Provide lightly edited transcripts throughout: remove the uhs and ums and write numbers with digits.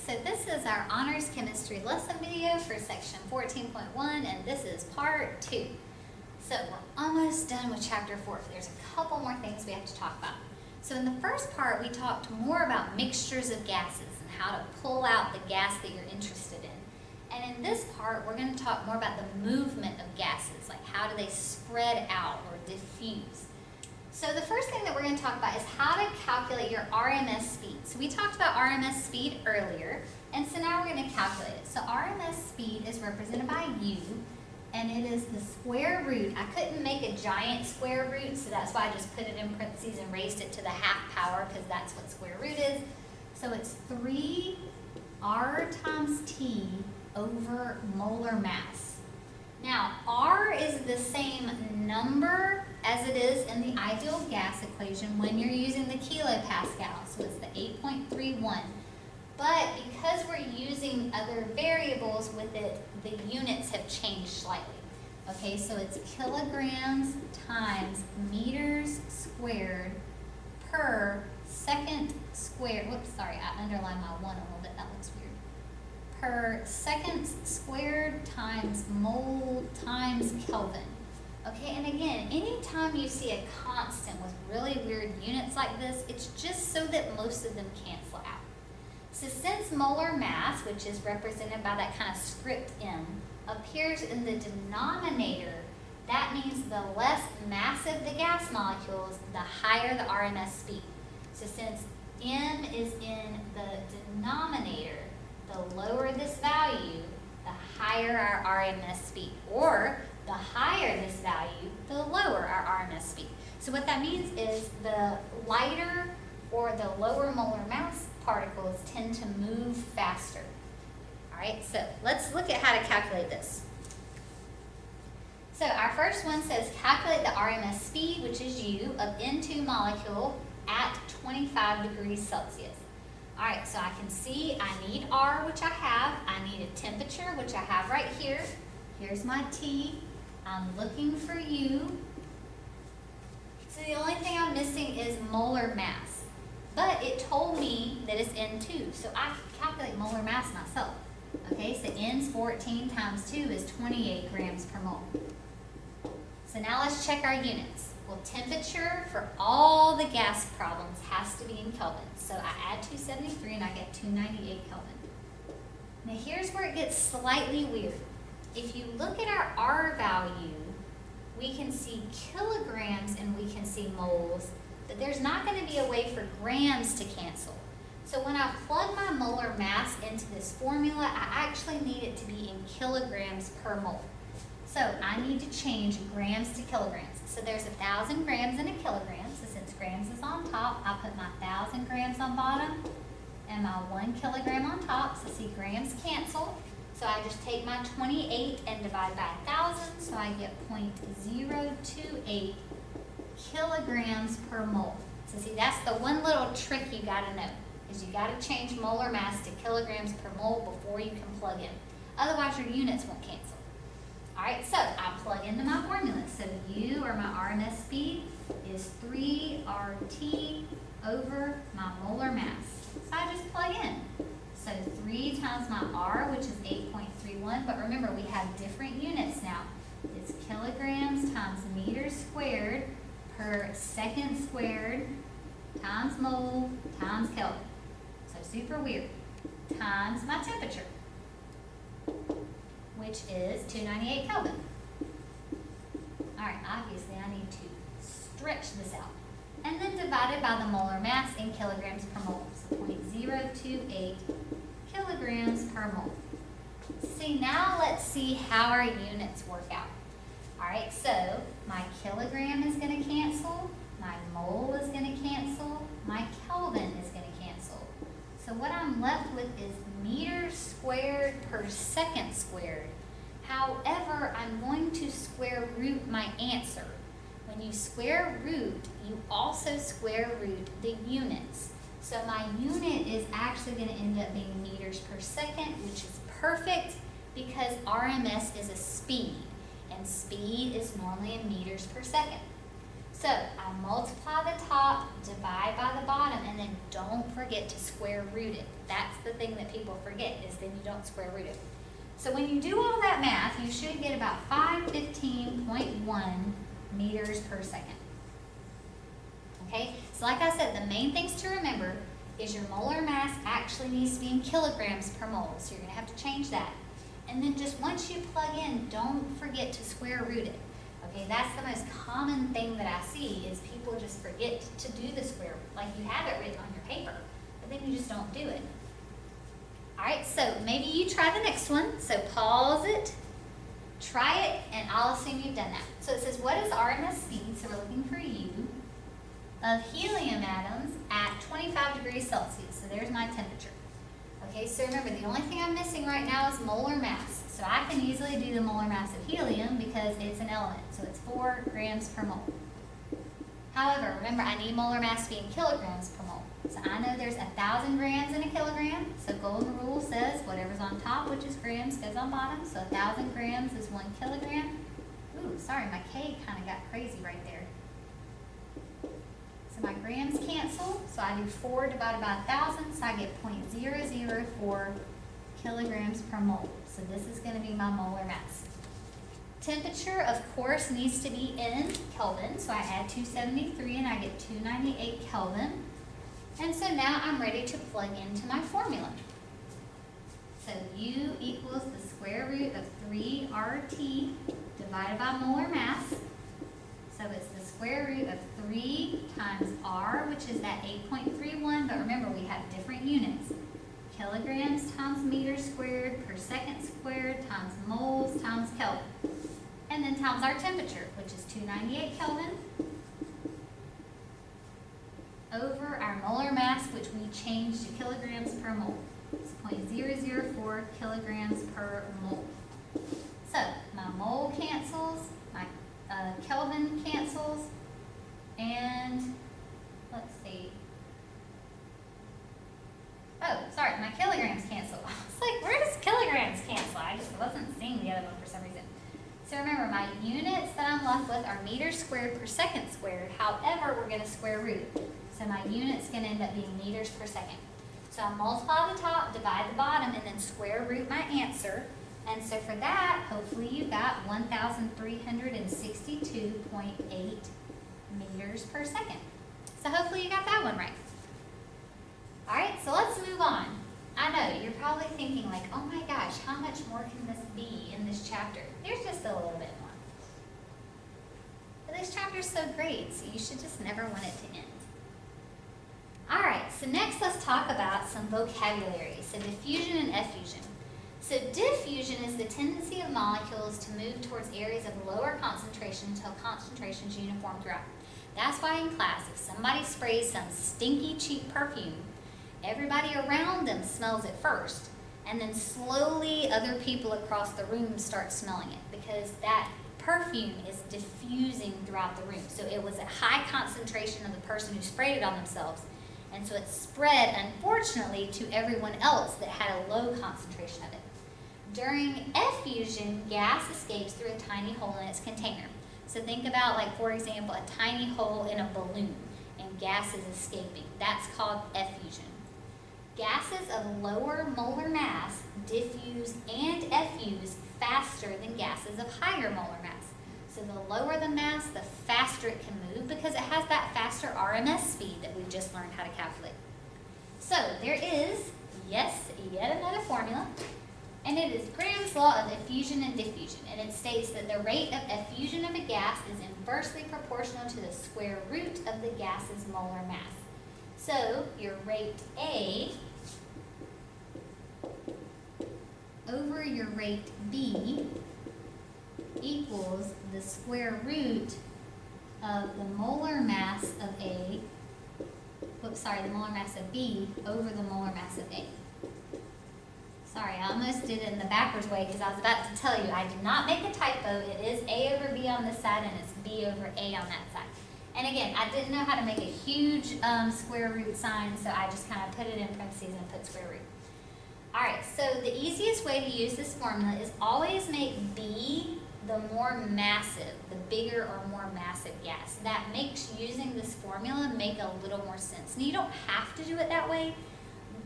So this is our honors chemistry lesson video for section 14.1, and this is part 2. So we're almost done with chapter 4. There's a couple more things we have to talk about. So in the first part, we talked more about mixtures of gases and how to pull out the gas that you're interested in. And in this part, we're going to talk more about the movement of gases, like how do they spread out or diffuse. So the first thing that we're going to talk about is how to calculate your RMS speed. So we talked about RMS speed earlier, and so now we're going to calculate it. So RMS speed is represented by U, and it is the square root. I couldn't make a giant square root, so that's why I just put it in parentheses and raised it to the half power, because that's what square root is. So it's 3R times T over molar mass. Now, R is the same number as it is in the ideal gas equation when you're using the kilopascal, so it's the 8.31. But because we're using other variables with it, the units have changed slightly. Okay, so it's kilograms times meters squared per second squared. Whoops, sorry, I underlined my 1 a little bit. That looks weird. Per second squared times mole times Kelvin. Okay, and again, anytime you see a constant with really weird units like this, it's just so that most of them cancel out. So since molar mass, which is represented by that kind of script M, appears in the denominator, that means the less massive the gas molecules, the higher the RMS speed. So since M is in the denominator, the lower this value, the higher our RMS speed. Or the higher this value, the lower our RMS speed. So what that means is the lighter or the lower molar mass particles tend to move faster. All right, so let's look at how to calculate this. So our first one says calculate the RMS speed, which is U, of N2 molecule at 25 degrees Celsius. All right, so I can see I need R, which I have. I need a temperature, which I have right here. Here's my T. I'm looking for U. So the only thing I'm missing is molar mass. But it told me that it's N2, so I can calculate molar mass myself. Okay, so N's 14 times 2 is 28 grams per mole. So now let's check our units. Well, temperature for all the gas problems has to be in Kelvin. So I add 273 and I get 298 Kelvin. Now here's where it gets slightly weird. If you look at our R value, we can see kilograms and we can see moles, but there's not going to be a way for grams to cancel. So when I plug my molar mass into this formula, I actually need it to be in kilograms per mole. So I need to change grams to kilograms. So there's 1,000 grams in a kilogram. So since grams is on top, I put my 1,000 grams on bottom and my 1 kilogram on top. So see, grams cancel. So I just take my 28 and divide by 1,000. So I get 0.028 kilograms per mole. So see, that's the one little trick you got to know, is you got to change molar mass to kilograms per mole before you can plug in. Otherwise, your units won't cancel. All right, so I plug into my formula. So U, or my RMS speed, is 3RT over my molar mass. So I just plug in. So 3 times my R, which is 8.31, but remember we have different units now. It's kilograms times meters squared per second squared times mole times Kelvin. So super weird. Times my temperature, which is 298 Kelvin. All right, obviously I need to stretch this out. And then divided by the molar mass in kilograms per mole. So 0.028 kilograms per mole. See, now let's see how our units work out. All right, so my kilogram is going to cancel, my mole is going to cancel, my Kelvin is going to cancel. So what I'm left with is meters squared per second squared. However, I'm going to square root my answer. When you square root, you also square root the units. So my unit is actually going to end up being meters per second, which is perfect because RMS is a speed, and speed is normally in meters per second. So I multiply the top, divide by the bottom, and then don't forget to square root it. That's the thing that people forget, is then you don't square root it. So when you do all that math, you should get about 515.1 meters per second. Okay, so like I said, the main things to remember is your molar mass actually needs to be in kilograms per mole. So you're going to have to change that. And then just once you plug in, don't forget to square root it. Okay, that's the most common thing that I see is people just forget to do the square root. Like you have it written on your paper, but then you just don't do it. All right, so maybe you try the next one. So pause it, try it, and I'll assume you've done that. So it says, what is Rms speed? So we're looking for U of helium atoms at 25 degrees Celsius. So there's my temperature. Okay, so remember, the only thing I'm missing right now is molar mass. So I can easily do the molar mass of helium because it's an element. So it's 4 grams per mole. However, remember, I need molar mass to be in kilograms per mole. So I know there's 1,000 grams in a kilogram. So golden rule says whatever's on top, which is grams, goes on bottom. So 1,000 grams is 1 kilogram. Ooh, sorry, my K kind of got crazy right there. So my grams cancel, so I do 4 divided by 1,000, so I get 0.004 kilograms per mole. So this is going to be my molar mass. Temperature, of course, needs to be in Kelvin, so I add 273 and I get 298 Kelvin. And so now I'm ready to plug into my formula. So U equals the square root of 3 RT divided by molar mass. So it's the square root of 3 times R, which is that 8.31, but remember we have different units. Kilograms times meters squared per second squared times moles times Kelvin. And then times our temperature, which is 298 Kelvin, over our molar mass, which we changed to kilograms per mole. It's 0.004 kilograms per mole. So my mole cancels, my Kelvin cancels, and let's see. Oh, sorry, my kilograms cancel. I was like, where does kilograms cancel? I just wasn't seeing the other one for some reason. So remember, my units that I'm left with are meters squared per second squared. However, we're going to square root. So my unit's going to end up being meters per second. So I multiply the top, divide the bottom, and then square root my answer. And so for that, hopefully you got 1,362.8 meters per second. So hopefully you got that one right. All right, so let's move on. I know, you're probably thinking like, oh my gosh, how much more can this be in this chapter? There's just a little bit more. But this chapter is so great, so you should just never want it to end. All right, so next let's talk about some vocabulary. So diffusion and effusion. So diffusion is the tendency of molecules to move towards areas of lower concentration until concentration is uniform throughout. That's why in class, if somebody sprays some stinky, cheap perfume, everybody around them smells it first, and then slowly other people across the room start smelling it because that perfume is diffusing throughout the room. So it was a high concentration of the person who sprayed it on themselves, and so it spread, unfortunately, to everyone else that had a low concentration of it. During effusion, gas escapes through a tiny hole in its container. So think about, like, for example, a tiny hole in a balloon, and gas is escaping. That's called effusion. Gases of lower molar mass diffuse and effuse faster than gases of higher molar mass. So the lower the mass, the faster it can move because it has that faster Rms speed that we just learned how to calculate. So there is, yes, yet another formula, and it is Graham's Law of Effusion and Diffusion, and it states that the rate of effusion of a gas is inversely proportional to the square root of the gas's molar mass. So your rate A over your rate B equals the square root of the molar mass of A, the molar mass of B over the molar mass of A. Sorry, I almost did it in the backwards way because I was about to tell you I did not make a typo. It is A over B on this side and it's B over A on that side. And again, I didn't know how to make a huge square root sign, so I just kind of put it in parentheses and put square root. All right, so the easiest way to use this formula is always make B the more massive, the bigger or more massive gas. That makes using this formula make a little more sense. Now, you don't have to do it that way,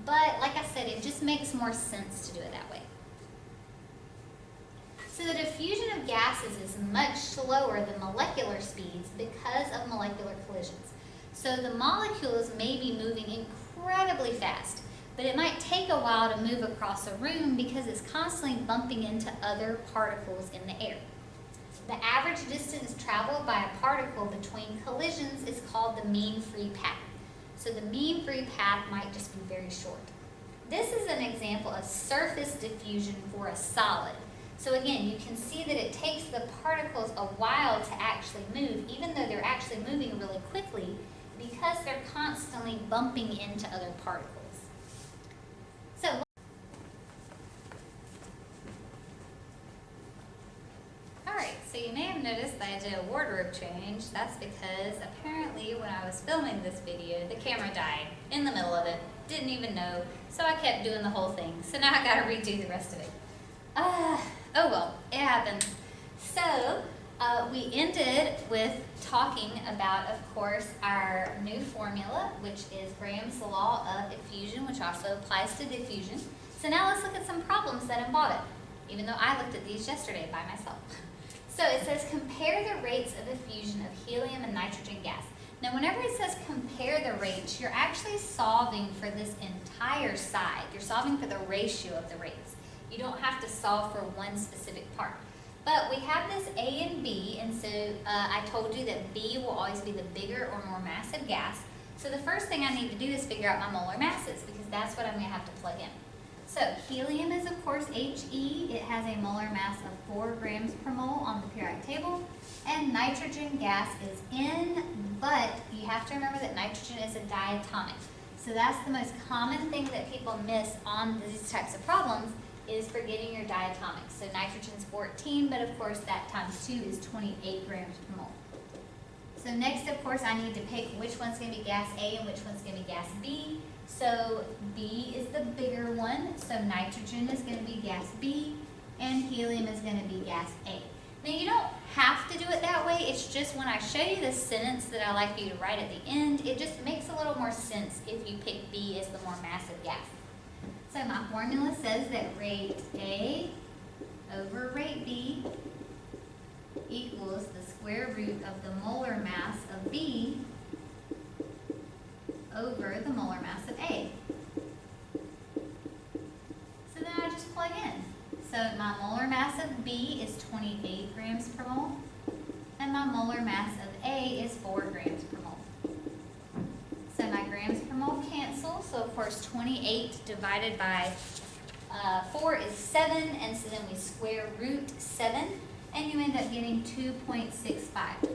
but like I said, it just makes more sense to do it that way. So the diffusion of gases is much slower than molecular speeds because of molecular collisions. So the molecules may be moving incredibly fast, but it might take a while to move across a room because it's constantly bumping into other particles in the air. The average distance traveled by a particle between collisions is called the mean free path. So the mean free path might just be very short. This is an example of surface diffusion for a solid. So again, you can see that it takes the particles a while to actually move, even though they're actually moving really quickly, because they're constantly bumping into other particles. So, alright, so you may have noticed that I did a wardrobe change. That's because apparently when I was filming this video, the camera died in the middle of it. Didn't even know, so I kept doing the whole thing. So now I gotta redo the rest of it. Oh well, it happens. So, we ended with talking about, of course, our new formula, which is Graham's Law of Effusion, which also applies to diffusion. So now let's look at some problems that involve it, even though I looked at these yesterday by myself. So it says compare the rates of effusion of helium and nitrogen gas. Now whenever it says compare the rates, you're actually solving for this entire side. You're solving for the ratio of the rates. You don't have to solve for one specific part. But we have this A and B, and so I told you that B will always be the bigger or more massive gas. So the first thing I need to do is figure out my molar masses, because that's what I'm going to have to plug in. So helium is, of course, He. It has a molar mass of 4 grams per mole on the periodic table. And nitrogen gas is N, but you have to remember that nitrogen is a diatomic. So that's the most common thing that people miss on these types of problems, is forgetting your diatomics. So nitrogen's 14, but of course that times 2 is 28 grams per mole. So next, of course, I need to pick which one's going to be gas A and which one's going to be gas B. So B is the bigger one, so nitrogen is going to be gas B, and helium is going to be gas A. Now you don't have to do it that way, it's just when I show you this sentence that I like you to write at the end, it just makes a little more sense if you pick B as the more massive gas. So my formula says that rate A over rate B equals the square root of the molar mass of B over the molar mass of A. So then I just plug in. So my molar mass of B is 28 grams per mole, and my molar mass of A is 4 grams per mole. So my grams per mole cancel, so of course 28 divided by 4 is 7, and so then we square root 7, and you end up getting 2.65.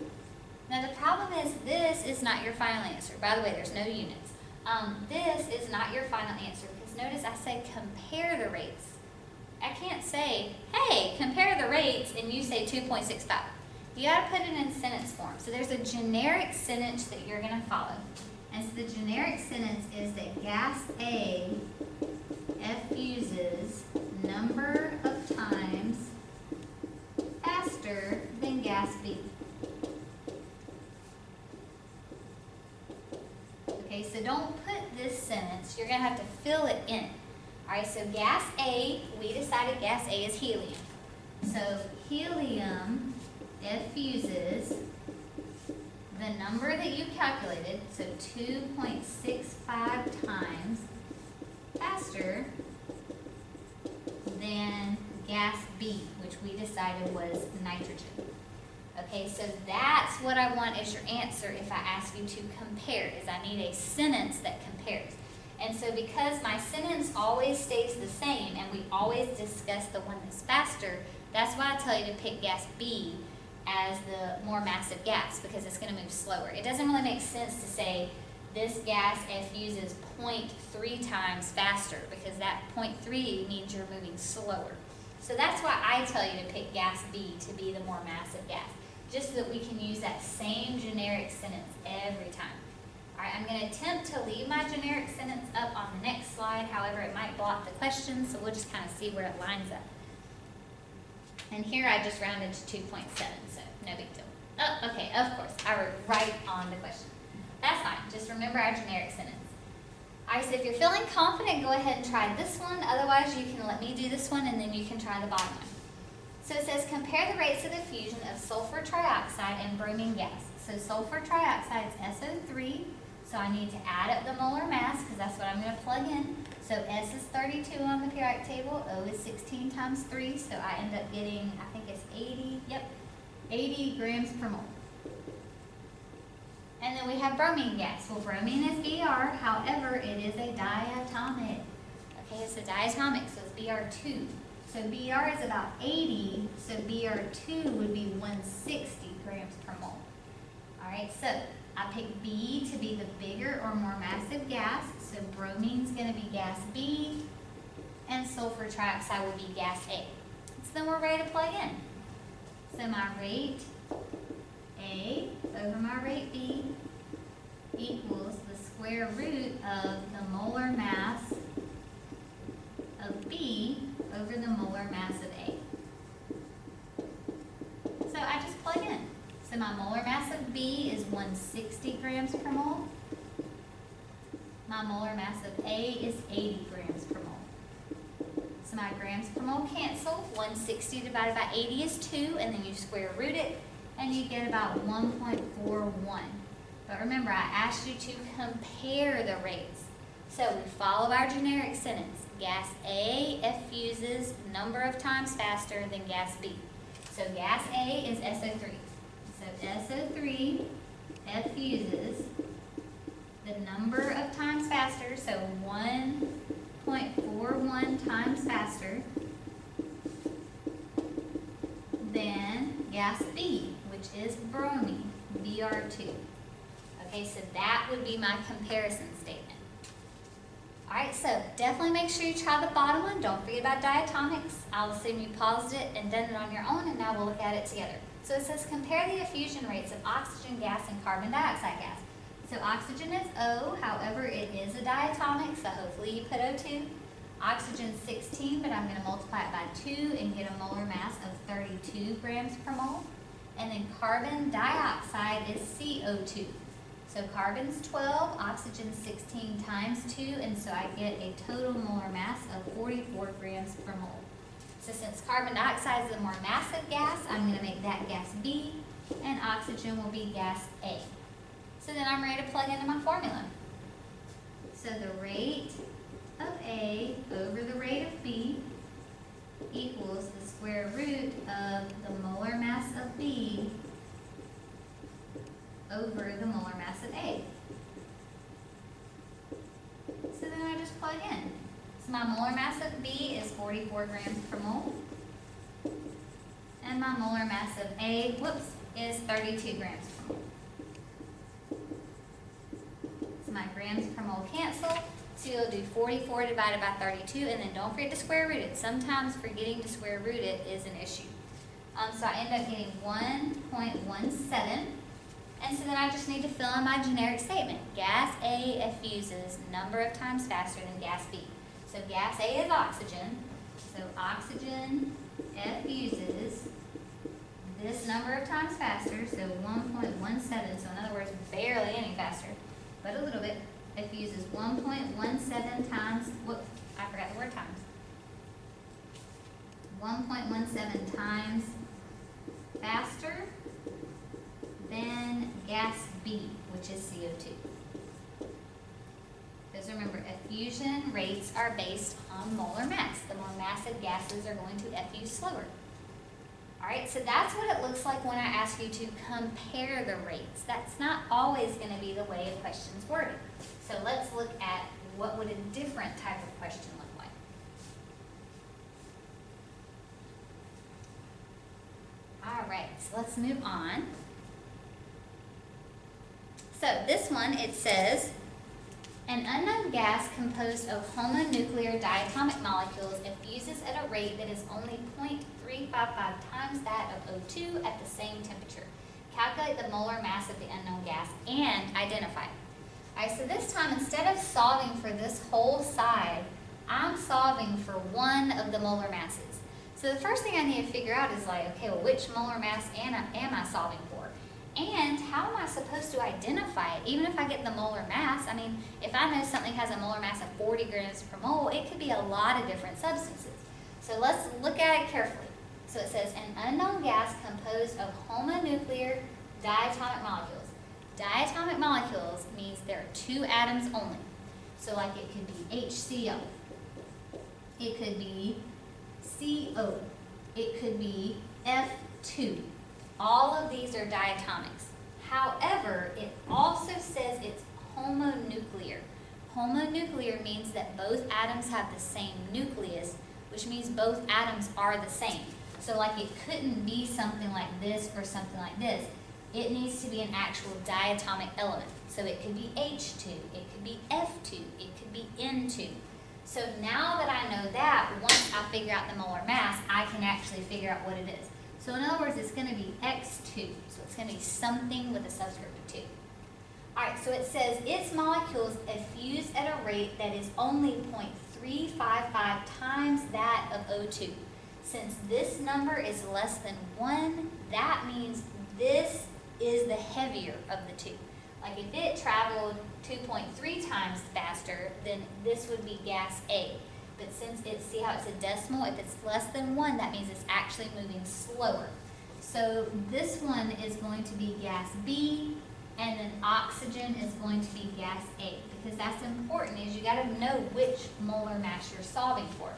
Now the problem is this is not your final answer. By the way, there's no units. This is not your final answer, because notice I said compare the rates. I can't say, hey, compare the rates, and you say 2.65. You got to put it in sentence form. So there's a generic sentence that you're going to follow. And so the generic sentence is that gas A effuses number of times faster than gas B. Okay, so don't put this sentence. You're going to have to fill it in. All right, so gas A, we decided gas A is helium. So helium effuses the number that you calculated, so 2.65 times faster than gas B, which we decided was nitrogen. Okay, so that's what I want as your answer if I ask you to compare, is I need a sentence that compares. And so because my sentence always stays the same and we always discuss the one that's faster, that's why I tell you to pick gas B as the more massive gas, because it's going to move slower. It doesn't really make sense to say this gas effuses 0.3 times faster, because that 0.3 means you're moving slower. So that's why I tell you to pick gas B to be the more massive gas, just so that we can use that same generic sentence every time. All right, I'm going to attempt to leave my generic sentence up on the next slide. However, it might block the question, so we'll just kind of see where it lines up. And here I just rounded to 2.7, so no big deal. Oh, okay, of course, I wrote right on the question. That's fine, just remember our generic sentence. All right, so if you're feeling confident, go ahead and try this one. Otherwise, you can let me do this one, and then you can try the bottom one. So it says, compare the rates of diffusion of sulfur trioxide and bromine gas. So sulfur trioxide is SO3, so I need to add up the molar mass, because that's what I'm going to plug in. So S is 32 on the periodic table, O is 16 times 3, so I end up getting, I think it's 80 grams per mole. And then we have bromine gas. Well, bromine is Br, however, it is a diatomic. Okay, it's a diatomic, so it's Br2. So Br is about 80, so Br2 would be 160 grams per mole. All right, so I pick B to be the bigger or more massive gas, so bromine's going to be gas B, and sulfur trioxide will be gas A. So then we're ready to plug in. So my rate A over my rate B equals the square root of the molar mass of B over the molar mass of A. So I just plug in. So my molar mass of B is 160 grams per mole. My molar mass of A is 80 grams per mole. So my grams per mole cancel. 160 divided by 80 is 2, and then you square root it, and you get about 1.41. But remember, I asked you to compare the rates. So we follow our generic sentence. Gas A effuses number of times faster than gas B. So gas A is SO3. So SO3 effuses the number of times faster, so 1.41 times faster than gas B, which is bromine, Br2. Okay, so that would be my comparison statement. Alright, so definitely make sure you try the bottom one. Don't forget about diatomics. I'll assume you paused it and done it on your own, and now we'll look at it together. So it says compare the effusion rates of oxygen gas and carbon dioxide gas. So oxygen is O, however it is a diatomic, so hopefully you put O2. Oxygen 16, but I'm going to multiply it by 2 and get a molar mass of 32 grams per mole. And then carbon dioxide is CO2. So carbon's 12, oxygen 16 times 2, and so I get a total molar mass of 44 grams per mole. So since carbon dioxide is a more massive gas, I'm going to make that gas B, and oxygen will be gas A. So then I'm ready to plug into my formula. So the rate of A over the rate of B equals the square root of the molar mass of B over the molar mass of A. So then I just plug in. So my molar mass of B is 44 grams per mole. And my molar mass of A, is 32 grams per mole. So my grams per mole cancel. So you'll do 44 divided by 32, and then don't forget to square root it. Sometimes forgetting to square root it is an issue. So I end up getting 1.17. And so then I just need to fill in my generic statement. Gas A effuses number of times faster than gas B. So gas A is oxygen. So oxygen effuses this number of times faster, so 1.17. So in other words, barely any faster, but a little bit. Effuses 1.17 times, I forgot the word times. 1.17 times faster than gas B, which is CO2. Because remember, effusion rates are based on molar mass. The more massive gases are going to effuse slower. Alright, so that's what it looks like when I ask you to compare the rates. That's not always going to be the way a question's worded. So let's look at what would a different type of question look like. Alright, so let's move on. So this one, it says, an unknown gas composed of homonuclear diatomic molecules effuses at a rate that is only 0.355 times that of O2 at the same temperature. Calculate the molar mass of the unknown gas and identify it. Alright, so this time, instead of solving for this whole side, I'm solving for one of the molar masses. So the first thing I need to figure out is like, okay, well, which molar mass am I solving for? And how am I supposed to identify it? Even if I get the molar mass, I mean, if I know something has a molar mass of 40 grams per mole, it could be a lot of different substances. So let's look at it carefully. So it says an unknown gas composed of homonuclear diatomic molecules. Diatomic molecules means there are 2 atoms only. So like it could be HCl, it could be CO, it could be F2. All of these are diatomics. However, it also says it's homonuclear. Homonuclear means that both atoms have the same nucleus, which means both atoms are the same. So like it couldn't be something like this or something like this. It needs to be an actual diatomic element. So it could be H2, it could be F2, it could be N2. So now that I know that, once I figure out the molar mass, I can actually figure out what it is. So in other words, it's going to be X2. So it's going to be something with a subscript of 2. All right, so it says its molecules effuse at a rate that is only 0.355 times that of O2. Since this number is less than 1, that means this is the heavier of the 2. Like if it traveled 2.3 times faster, then this would be gas A. But since it's, see how it's a decimal, if it's less than 1, that means it's actually moving slower. So this one is going to be gas B, and then oxygen is going to be gas A. Because that's important, is you got to know which molar mass you're solving for.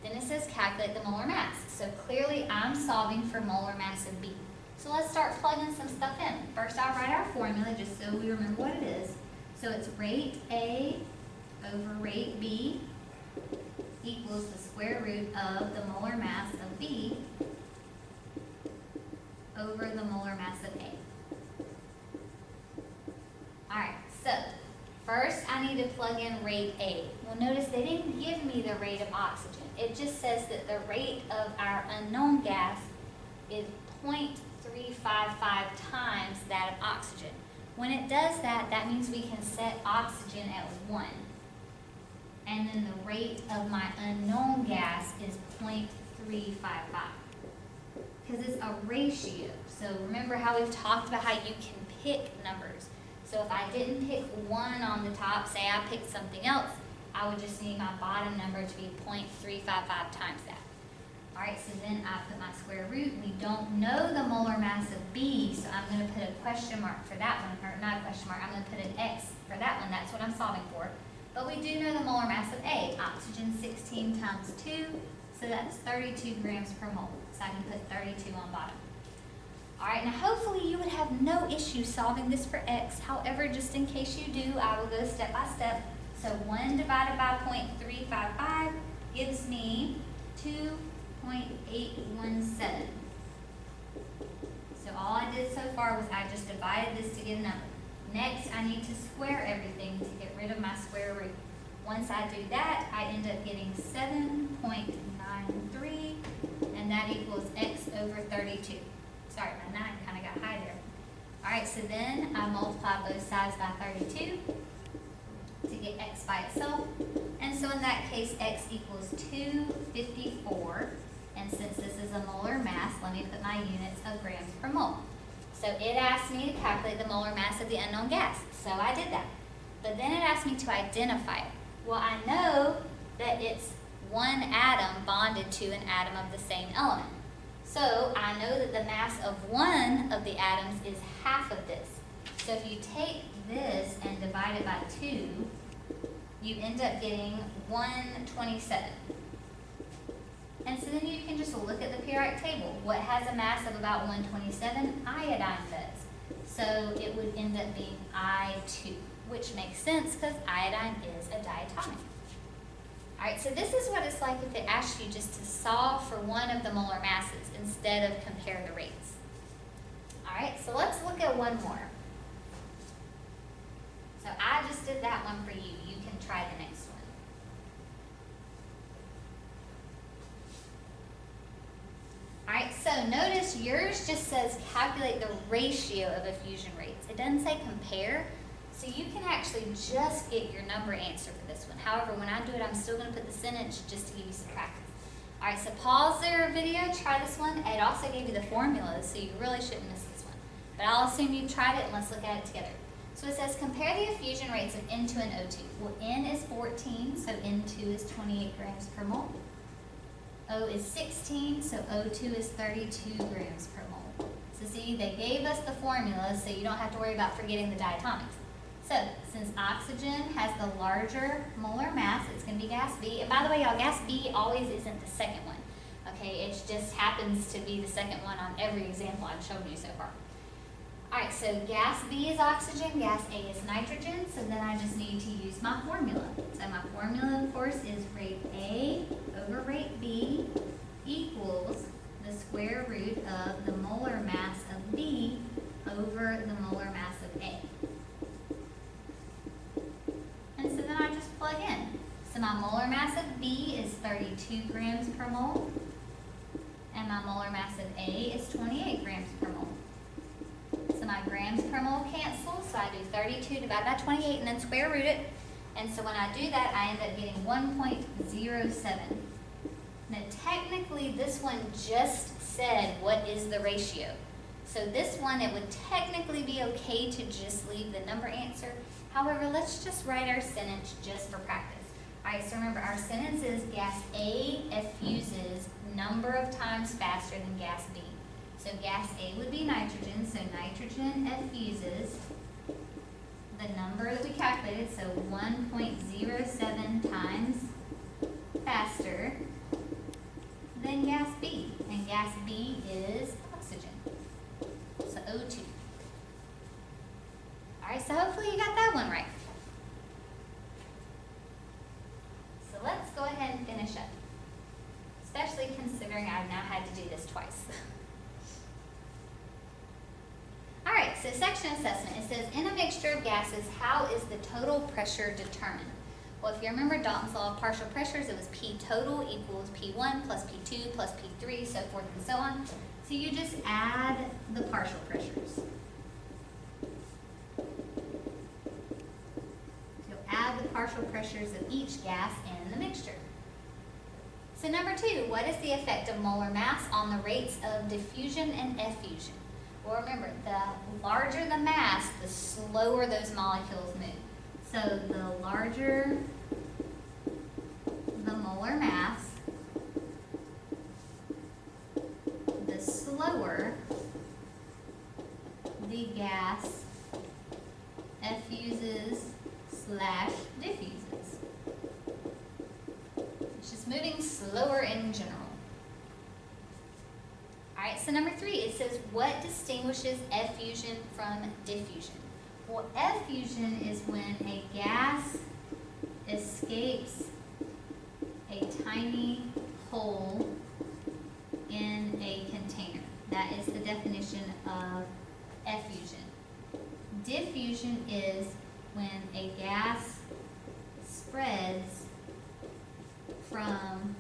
Then it says calculate the molar mass. So clearly I'm solving for molar mass of B. So let's start plugging some stuff in. First I'll write our formula just so we remember what it is. So it's rate A over rate B equals the square root of the molar mass of B over the molar mass of A. Alright, so first I need to plug in rate A. Well, notice they didn't give me the rate of oxygen. It just says that the rate of our unknown gas is 0.355 times that of oxygen. When it does that, that means we can set oxygen at 1. And then the rate of my unknown gas is 0.355. Because it's a ratio. So remember how we've talked about how you can pick numbers. So if I didn't pick 1 on the top, say I picked something else, I would just need my bottom number to be 0.355 times that. Alright, so then I put my square root. We don't know the molar mass of B, so I'm going to put a question mark for that one, or not a question mark, I'm going to put an X for that one. That's what I'm solving for. But we do know the molar mass of A. Oxygen 16 times 2, so that's 32 grams per mole. So I can put 32 on bottom. Alright, now hopefully you would have no issue solving this for X. However, just in case you do, I will go step by step. So 1 divided by 0.355 gives me 2.817. So all I did so far was I just divided this to get a number. Next, I need to square everything to get rid of my square root. Once I do that, I end up getting 7.93, and that equals X over 32. Sorry, my 9 kind of got high there. Alright, so then I multiply both sides by 32 to get X by itself. And so in that case, X equals 254. And since this is a molar mass, let me put my units of grams per mole. So it asked me to calculate the molar mass of the unknown gas. So I did that. But then it asked me to identify it. Well, I know that it's one atom bonded to an atom of the same element. So I know that the mass of one of the atoms is half of this. So if you take this and divide it by 2, you end up getting 127. And so then you can just look at the periodic table. What has a mass of about 127? Iodine does. So it would end up being I2, which makes sense because iodine is a diatomic. Alright, so this is what it's like if it asks you just to solve for one of the molar masses instead of compare the rates. Alright, so let's look at one more. So I just did that one for you. You can try the next one. Alright, so notice yours just says calculate the ratio of effusion rates. It doesn't say compare, so you can actually just get your number answer for this one. However, when I do it, I'm still going to put the sentence just to give you some practice. All right, so pause their video, try this one. It also gave you the formulas, so you really shouldn't miss this one. But I'll assume you've tried it, and let's look at it together. So it says, compare the effusion rates of N2 and O2. Well, N is 14, so N2 is 28 grams per mole. O is 16, so O2 is 32 grams per mole. So see, they gave us the formula, so you don't have to worry about forgetting the diatomics. So, since oxygen has the larger molar mass, it's going to be gas B. And by the way, y'all, gas B always isn't the second one. Okay, it just happens to be the second one on every example I've shown you so far. Alright, so gas B is oxygen, gas A is nitrogen, so then I just need to use my formula. So my formula, of course, is rate A over rate B equals the square root of the molar mass of B over the molar mass of A. And so then I just plug in. So my molar mass of B is 32 grams per mole, and my molar mass of A is 28 grams per mole. So my grams per mole cancel, so I do 32 divided by 28 and then square root it. And so when I do that, I end up getting 1.07. Now technically this one just said what is the ratio. So this one, it would technically be okay to just leave the number answer. However, let's just write our sentence just for practice. Alright, so remember our sentence is gas A effuses number of times faster than gas B. So gas A would be nitrogen, so nitrogen effuses the number that we calculated, so 1.07 times faster than gas B. And gas B is oxygen, so O2. Alright, so hopefully you got that one right. So let's go ahead and finish up, especially considering I've now had to do this twice. Alright, so section assessment. It says, in a mixture of gases, how is the total pressure determined? Well, if you remember Dalton's law of partial pressures, it was P total equals P1 plus P2 plus P3, so forth and so on. So you just add the partial pressures. Add the partial pressures of each gas in the mixture. So number 2, what is the effect of molar mass on the rates of diffusion and effusion? Well, remember, the larger the mass, the slower those molecules move. So the larger the molar mass, the slower the gas effuses / diffuses. It's just moving slower in general. Alright, so number 3, it says, what distinguishes effusion from diffusion? Well, effusion is when a gas escapes a tiny hole in a container. That is the definition of effusion. Diffusion is when a gas spreads from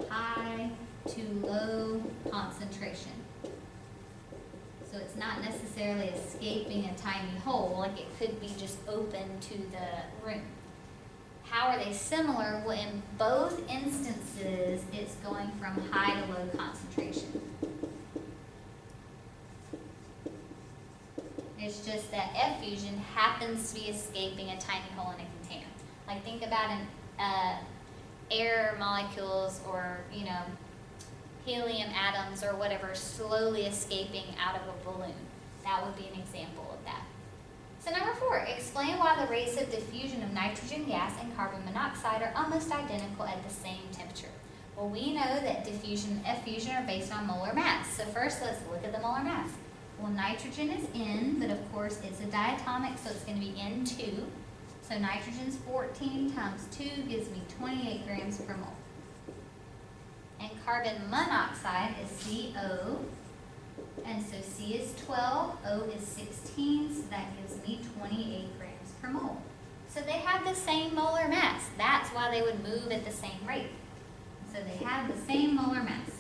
high to low concentration. So it's not necessarily escaping a tiny hole, like it could be just open to the room. How are they similar? Well, in both instances, it's going from high to low concentration. It's just that effusion happens to be escaping a tiny hole in a container. Like think about an air molecules or, helium atoms or whatever slowly escaping out of a balloon. That would be an example of that. So number 4, explain why the rates of diffusion of nitrogen gas and carbon monoxide are almost identical at the same temperature. Well, we know that diffusion and effusion are based on molar mass. So first, let's look at the molar mass. Well, nitrogen is N, but of course it's a diatomic, so it's going to be N2. So nitrogen's 14 times 2 gives me 28 grams per mole. And carbon monoxide is CO, and so C is 12, O is 16, so that gives me 28 grams per mole. So they have the same molar mass. That's why they would move at the same rate. So they have the same molar mass.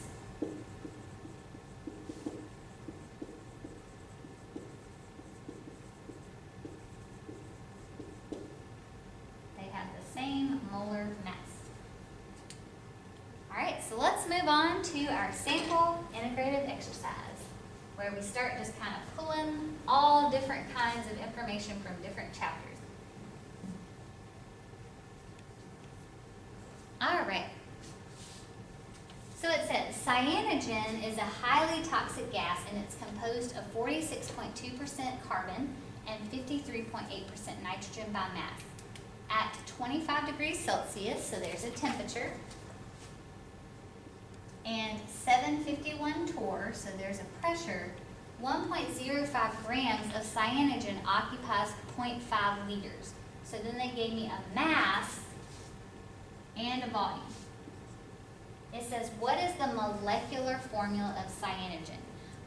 They have the same molar mass. Alright, so let's move on to our sample integrative exercise, where we start just kind of pulling all different kinds of information from different chapters. All right. So it says cyanogen is a highly toxic gas, and it's composed of 46.2% carbon and 53.8% nitrogen by mass. At 25 degrees Celsius, so there's a temperature, and 751 torr, so there's a pressure, 1.05 grams of cyanogen occupies 0.5 liters. So then they gave me a mass and a volume. It says, what is the molecular formula of cyanogen?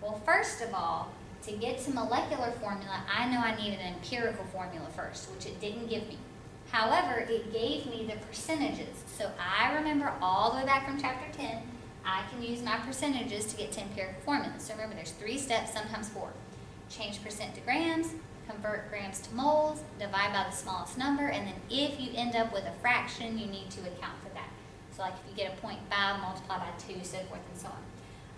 Well, first of all, to get to molecular formula, I know I need an empirical formula first, which it didn't give me. However, it gave me the percentages. So I remember all the way back from chapter 10, I can use my percentages to get to empirical formulas. So remember, there's 3 steps, sometimes 4. Change percent to grams, convert grams to moles, divide by the smallest number, and then if you end up with a fraction, you need to account for that. So like if you get a 0.5, multiply by 2, so forth and so on.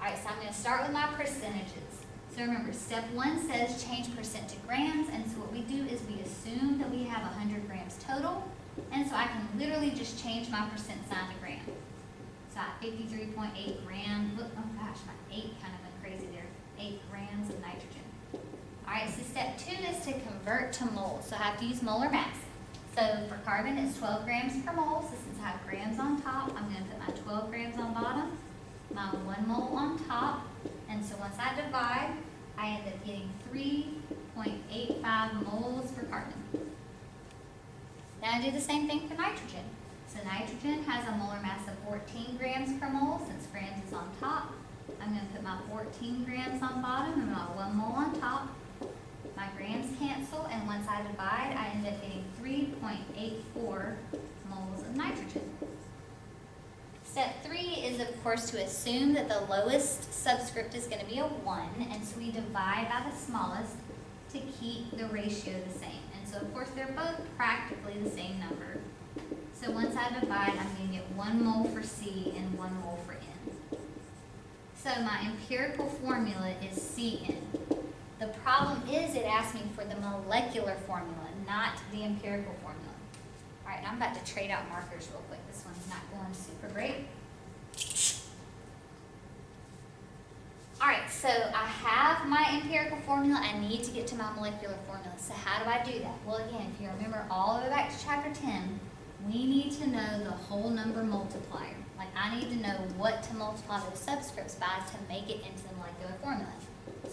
All right, so I'm going to start with my percentages. So remember, step 1 says change percent to grams, and so what we do is we assume that we have 100 grams total, and so I can literally just change my percent sign to gram. So I have 53.8 grams, oh gosh, my 8 kind of went crazy there, 8 grams of nitrogen. All right, so step 2 is to convert to moles, so I have to use molar mass. So for carbon, it's 12 grams per mole, so since I have grams on top, I'm going to put my 12 grams on bottom, my 1 mole on top, and so once I divide, I end up getting 3.85 moles for carbon. Now I do the same thing for nitrogen. So nitrogen has a molar mass of 14 grams per mole, since grams is on top. I'm going to put my 14 grams on bottom and my 1 mole on top. My grams cancel, and once I divide, I end up getting 3.84 moles of nitrogen. Step 3 is, of course, to assume that the lowest subscript is going to be a 1, and so we divide by the smallest to keep the ratio the same. And so, of course, they're both practically the same number. So once I divide, I'm going to get 1 mole for C and 1 mole for N. So my empirical formula is Cn. The problem is it asked me for the molecular formula, not the empirical formula. All right, I'm about to trade out markers real quick. This one's not going super great. All right, so I have my empirical formula. I need to get to my molecular formula. So how do I do that? Well, again, if you remember all the way back to chapter 10, we need to know the whole number multiplier. Like I need to know what to multiply those subscripts by to make it into the molecular formula.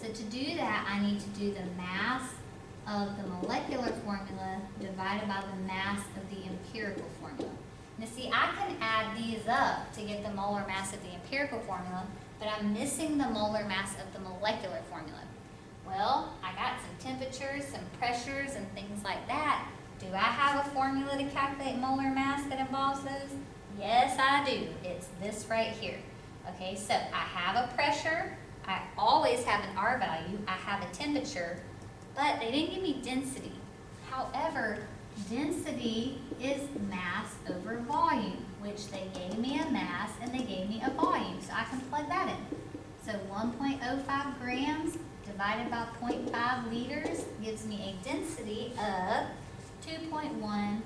So to do that, I need to do the mass of the molecular formula divided by the mass of the empirical formula. Now see, I can add these up to get the molar mass of the empirical formula, but I'm missing the molar mass of the molecular formula. Well, I got some temperatures, some pressures, and things like that. Do I have a formula to calculate molar mass that involves those? Yes, I do. It's this right here. Okay, so I have a pressure. I always have an R value. I have a temperature, but they didn't give me density. However, density is mass over volume, which they gave me a mass and they gave me a volume, so I can plug that in. So 1.05 grams divided by 0.5 liters gives me a density of 2.1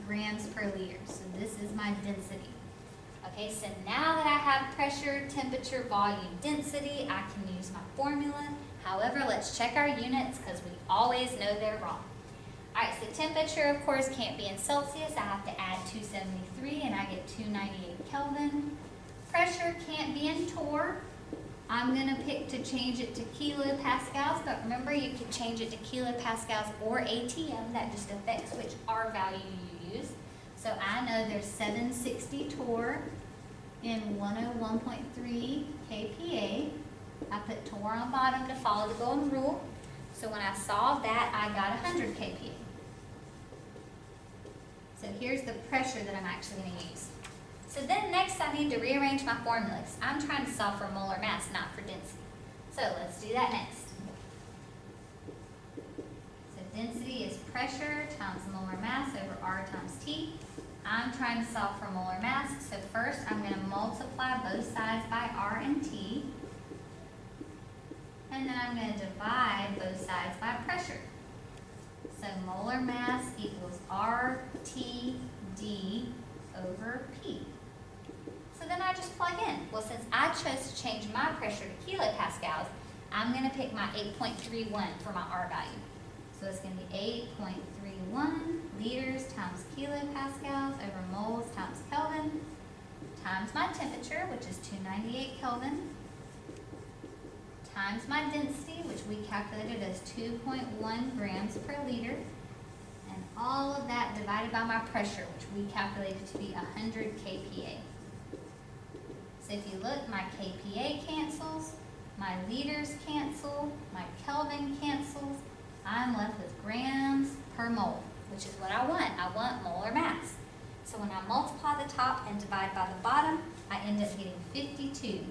grams per liter. So this is my density. Okay, so now that I have pressure, temperature, volume, density, I can use my formula. However, let's check our units because we always know they're wrong. All right, so temperature, of course, can't be in Celsius. I have to add 273 and I get 298 Kelvin. Pressure can't be in torr. I'm going to pick to change it to kilopascals, but remember you can change it to kilopascals or ATM. That just affects which R value you use. So I know there's 760 torr in 101.3 kPa. I put torr on bottom to follow the golden rule. So when I solved that, I got 100 kPa. So here's the pressure that I'm actually going to use. So then next I need to rearrange my formulas. I'm trying to solve for molar mass, not for density. So let's do that next. So density is pressure times molar mass over R times T. I'm trying to solve for molar mass. So first I'm going to multiply both sides by R and T. And then I'm going to divide both sides by pressure. So molar mass equals RTD over P. So then I just plug in. Well, since I chose to change my pressure to kilopascals, I'm going to pick my 8.31 for my R value. So it's going to be 8.31 liters times kilopascals over moles times Kelvin times my temperature, which is 298 Kelvin, times my density, which we calculated as 2.1 grams per liter, and all of that divided by my pressure, which we calculated to be 100 kPa. So if you look, my kPa cancels, my liters cancel, my Kelvin cancels, I'm left with grams per mole, which is what I want. I want molar mass. So when I multiply the top and divide by the bottom, I end up getting 52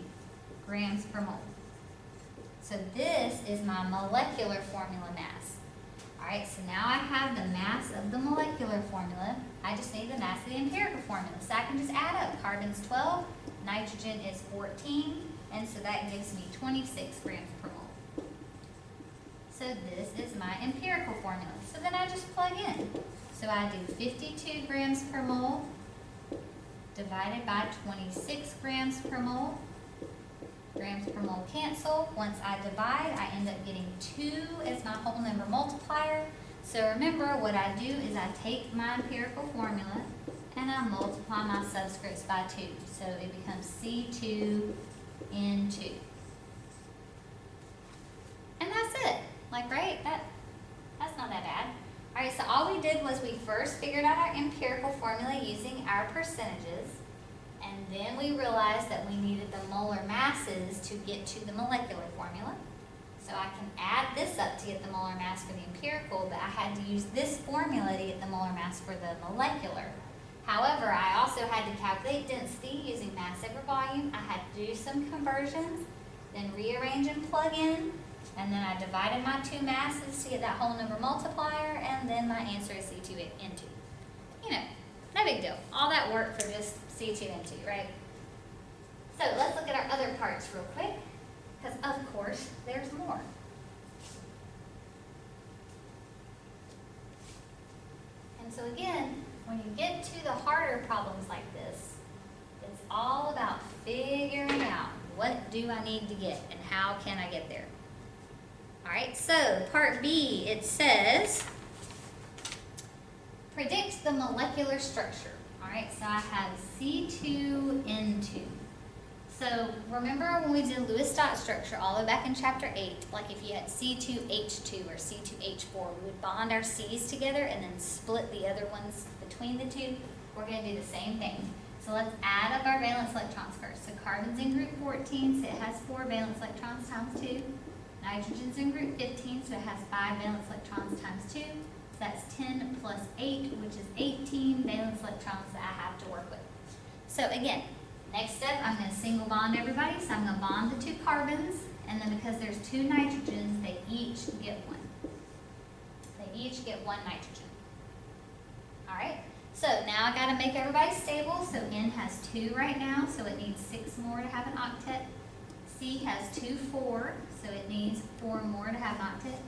grams per mole. So this is my molecular formula mass. All right, so now I have the mass of the molecular formula. I just need the mass of the empirical formula. So I can just add up. Carbon's 12, nitrogen is 14, and so that gives me 26 grams per mole. So this is my empirical formula. So then I just plug in. So I do 52 grams per mole divided by 26 grams per mole. Grams per mole cancel. Once I divide, I end up getting 2 as my whole number multiplier. So remember, what I do is I take my empirical formula and I multiply my subscripts by 2. So it becomes C2N2. And that's it. Like, right? That's not that bad. All right, so all we did was we first figured out our empirical formula using our percentages. And then we realized that we needed the molar masses to get to the molecular formula. So I can add this up to get the molar mass for the empirical, but I had to use this formula to get the molar mass for the molecular. However, I also had to calculate density using mass over volume. I had to do some conversions, then rearrange and plug in, and then I divided my two masses to get that whole number multiplier, and then my answer is C2N2. You know, no big deal. All that work for just C2N2, right? So let's look at our other parts real quick, because of course there's more. And so again, when you get to the harder problems like this, it's all about figuring out what do I need to get and how can I get there. All right, so part B, it says, predict the molecular structure. All right, so I have C2N2. So remember when we did Lewis dot structure all the way back in chapter 8, like if you had C2H2 or C2H4, we would bond our C's together and then split the other ones between the two. We're going to do the same thing. So let's add up our valence electrons first. So carbon's in group 14, so it has 4 valence electrons times 2. Nitrogen's in group 15, so it has 5 valence electrons times 2. So that's 10 plus 8, which is 18 valence electrons that I have to work with. So again, next step, I'm going to single bond everybody. So I'm going to bond the 2 carbons, and then because there's 2 nitrogens, they each get 1. They each get 1 nitrogen. All right, so now I got to make everybody stable. So N has 2 right now, so it needs 6 more to have an octet. C has 2, 4, so it needs 4 more to have an octet.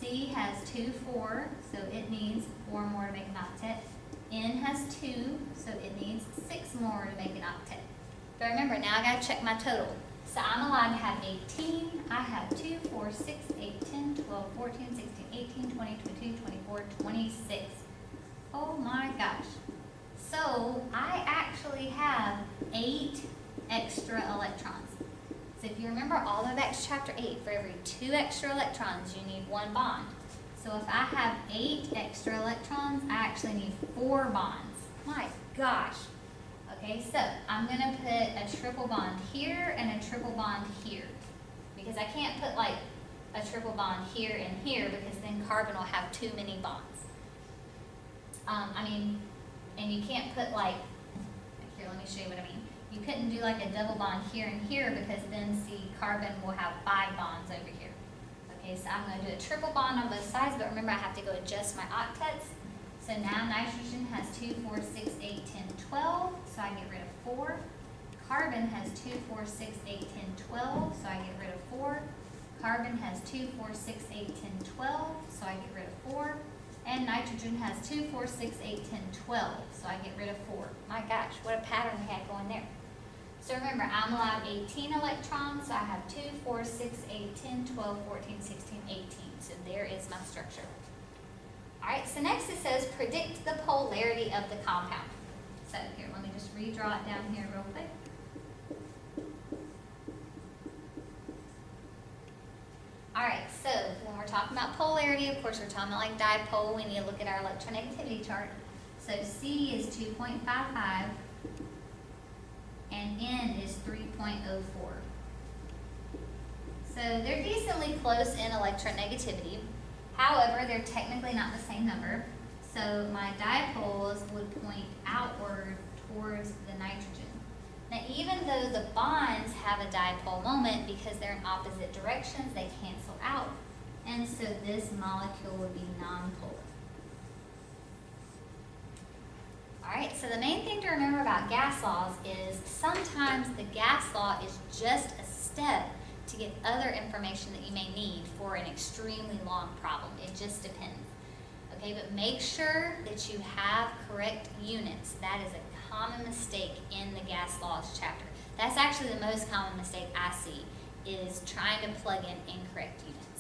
C has 2, 4, so it needs 4 more to make an octet. N has 2, so it needs 6 more to make an octet. But remember, now I got to check my total. So I'm allowed to have 18. I have 2, 4, 6, 8, 10, 12, 14, 16, 18, 20, 22, 24, 26. Oh my gosh. So I actually have 8 extra electrons. So if you remember all the way back to chapter 8, for every 2 extra electrons, you need 1 bond. So if I have 8 extra electrons, I actually need 4 bonds. My gosh. Okay, so I'm going to put a triple bond here and a triple bond here. Because I can't put like a triple bond here and here because then carbon will have too many bonds. And you can't put like, here, let me show you what I mean. You couldn't do like a double bond here and here because then, see, carbon will have 5 bonds over here. Okay, so I'm going to do a triple bond on both sides, but remember I have to go adjust my octets. So now nitrogen has 2, 4, 6, 8, I get rid of 4. Carbon has 2, 4, 6, 8, 10, 12, so I get rid of 4. Carbon has 2, 4, 6, 8, 10, 12, so I get rid of 4. And nitrogen has 2, 4, 6, 8, 10, 12, so I get rid of 4. My gosh, what a pattern we had going there. So remember, I'm allowed 18 electrons, so I have 2, 4, 6, 8, 10, 12, 14, 16, 18. So there is my structure. All right, so next it says predict the polarity of the compound. So here, let me just redraw it down here real quick. All right, so when we're talking about polarity, of course, we're talking about like dipole. We need to look at our electronegativity chart. So C is 2.55 and N is 3.04. So they're decently close in electronegativity. However, they're technically not the same number. So my dipoles would point outward towards the nitrogen. Now, even though the bonds have a dipole moment, because they're in opposite directions, they cancel out. And so this molecule would be nonpolar. All right, so the main thing to remember about gas laws is sometimes the gas law is just a step to get other information that you may need for an extremely long problem. It just depends. Okay, but make sure that you have correct units. That is a common mistake in the gas laws chapter. That's actually the most common mistake I see, is trying to plug in incorrect units.